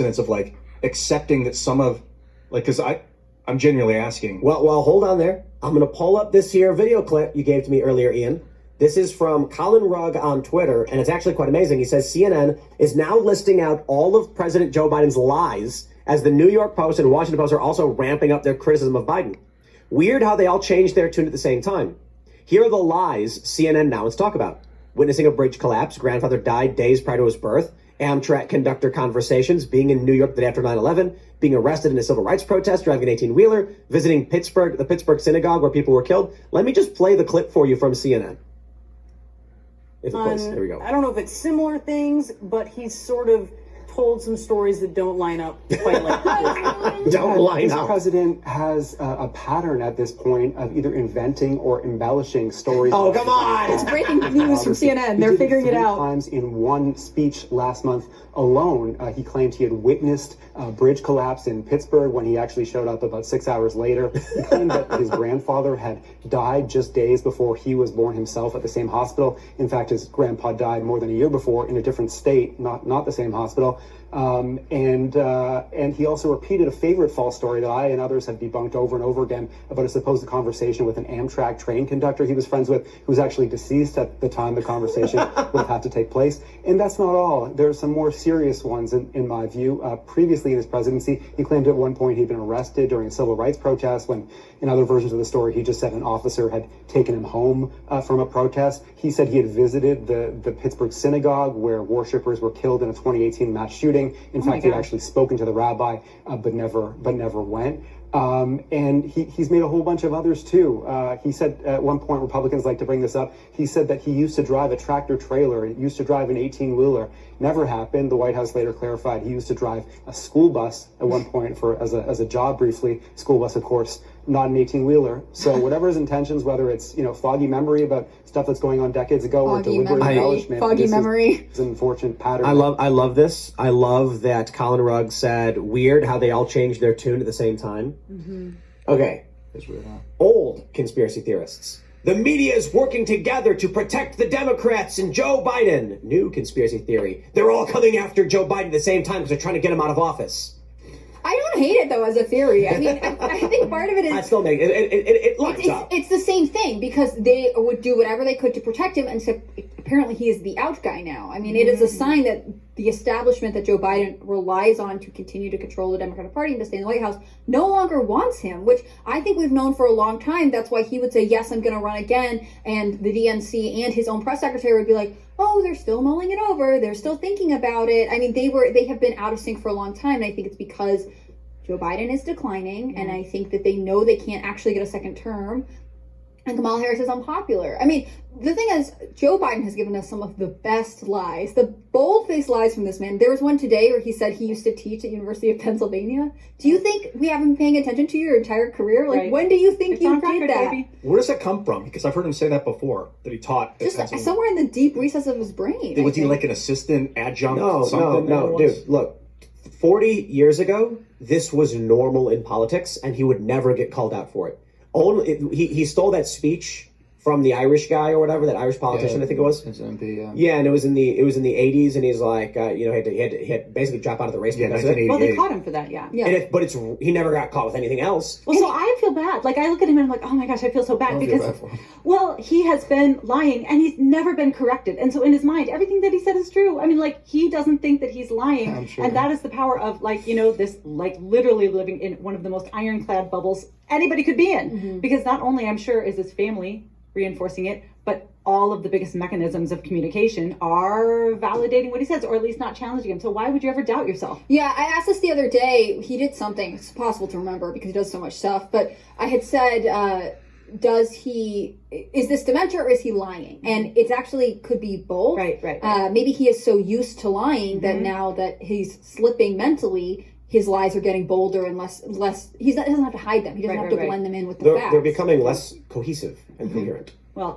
of like accepting that some of like, because I'm genuinely asking. Well, hold on there. I'm going to pull up this here video clip you gave to me earlier, Ian. This is from Colin Rugg on Twitter, and it's actually quite amazing. He says CNN is now listing out all of President Joe Biden's lies, as the New York Post and Washington Post are also ramping up their criticism of Biden. Weird how they all changed their tune at the same time. Here are the lies CNN now wants to talk about. Witnessing a bridge collapse, grandfather died days prior to his birth, Amtrak conductor conversations, being in New York the day after 9/11, being arrested in a civil rights protest, driving an 18-wheeler, visiting Pittsburgh, the Pittsburgh synagogue where people were killed. Let me just play the clip for you from CNN. If it plays. Here we go. I don't know if it's similar things, but he's sort of told some stories that don't line up quite like this. Don't line up. This president has a pattern at this point of either inventing or embellishing stories. Oh, come on! It's breaking news from CNN. They're figuring it out. 3 times in one speech last month alone, he claimed he had witnessed a bridge collapse in Pittsburgh when he actually showed up about 6 hours later. He claimed that his grandfather had died just days before he was born himself at the same hospital. In fact, his grandpa died more than a year before in a different state, not the same hospital. And he also repeated a favorite false story that I and others have debunked over and over again about a supposed conversation with an Amtrak train conductor he was friends with, who was actually deceased at the time the conversation would have had to take place. And that's not all. There are some more serious ones in my view. Previously in his presidency, he claimed at one point he'd been arrested during a civil rights protest when, in other versions of the story, he just said an officer had taken him home from a protest. He said he had visited the Pittsburgh synagogue where worshipers were killed in a 2018 mass shooting. In fact, he had actually spoken to the rabbi, but never went. And he's made a whole bunch of others too. He said at one point, Republicans like to bring this up, he said that he used to drive a tractor trailer, he used to drive an 18-wheeler. Never happened. The White House later clarified he used to drive a school bus at one point as a job briefly. School bus, of course, not an 18-wheeler. So whatever his intentions, whether it's foggy memory about stuff that's going on decades ago or deliberate embellishment, foggy memory. It's an unfortunate pattern. I love this. I love that Colin Rugg said, weird how they all changed their tune at the same time. Mm-hmm. Okay. It's weird, huh? Old conspiracy theorists. The media is working together to protect the Democrats and Joe Biden. New conspiracy theory. They're all coming after Joe Biden at the same time because they're trying to get him out of office. I don't hate it though as a theory. I mean, I think part of it is I still make it lines up. It's the same thing because they would do whatever they could to protect him, and so apparently he is the out guy now. I mean, it is a sign that the establishment that Joe Biden relies on to continue to control the Democratic Party and to stay in the White House no longer wants him, which I think we've known for a long time. That's why he would say, yes, I'm going to run again. And the DNC and his own press secretary would be like, oh, they're still mulling it over. They're still thinking about it. I mean, they have been out of sync for a long time. And I think it's because Joe Biden is declining. And I think that they know they can't actually get a second term. And Kamala Harris is unpopular. I mean, the thing is, Joe Biden has given us some of the best lies, the bold-faced lies from this man. There was one today where he said he used to teach at University of Pennsylvania. Do you think we haven't been paying attention to your entire career? Like, when do you think you did that? Baby. Where does that come from? Because I've heard him say that before, that he taught. Just somewhere in the deep recess of his brain. Was he like an assistant adjunct? No, dude, look, 40 years ago, this was normal in politics, and he would never get called out for it. He stole that speech from the Irish guy or whatever, that Irish politician, I think it was. His MP, yeah, and it was in the 80s, and he's like, he had basically dropped out of the race. Yeah, Well, they caught him for that, yeah. But he never got caught with anything else. Well, so I feel bad. Like, I look at him and I'm like, oh my gosh, I feel so bad because, well, he has been lying and he's never been corrected. And so in his mind, everything that he said is true. I mean, like, he doesn't think that he's lying. I'm sure. And that is the power of, like, this, like, literally living in one of the most ironclad bubbles anybody could be in. Mm-hmm. Because not only, I'm sure, is his family reinforcing it, but all of the biggest mechanisms of communication are validating what he says, or at least not challenging him. So why would you ever doubt yourself? Yeah, I asked this the other day. He did something. It's possible to remember because he does so much stuff. But I had said, is this dementia or is he lying? And it's actually could be both. Right. Maybe he is so used to lying that now that he's slipping mentally, his lies are getting bolder and less. He doesn't have to hide them. He doesn't have to blend them in with the facts. They're becoming less cohesive and coherent. Well.